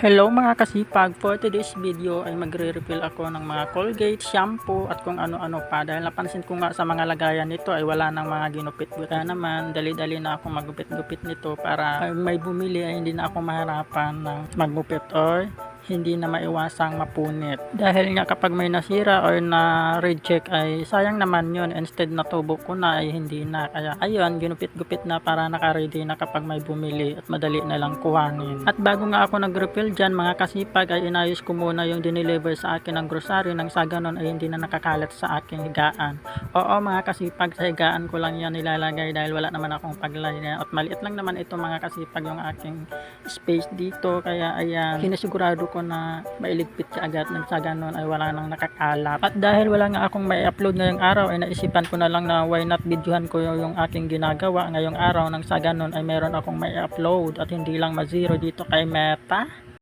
Hello mga kasipag, for today's video ay magre-refill ako ng mga Colgate, shampoo at kung ano-ano pa dahil napansin ko nga sa mga lagayan nito ay wala nang mga ginupit-gupit. Kaya naman dali-dali na ako magupit-gupit nito para may bumili ay hindi na ako maharapan ng maggupit or hindi na maiwasang mapunit. Dahil nga kapag may nasira or na reject ay sayang naman yun, instead na tubo ko na ay hindi na. Kaya ayun, ginupit-gupit na para naka-ready na kapag may bumili at madali na lang kuhanin. At bago nga ako nag-refill dyan mga kasipag ay inayos ko muna yung dineliver sa akin ng grocery nang sa ganon ay hindi na nakakalat sa aking higaan. Oo mga kasipag, sa higaan ko lang yan nilalagay dahil wala naman akong paglagay at maliit lang naman ito mga kasipag yung aking space dito. Kaya ayan, sinisigurado ko na mailigpit siya agad nang sa ganon ay wala nang nakakalat. At dahil wala nga akong may upload ngayong araw ay naisipan ko na lang na why not videohan ko yung aking ginagawa ngayong araw nang sa ganon ay meron akong may upload at hindi lang ma-zero dito kay Meta.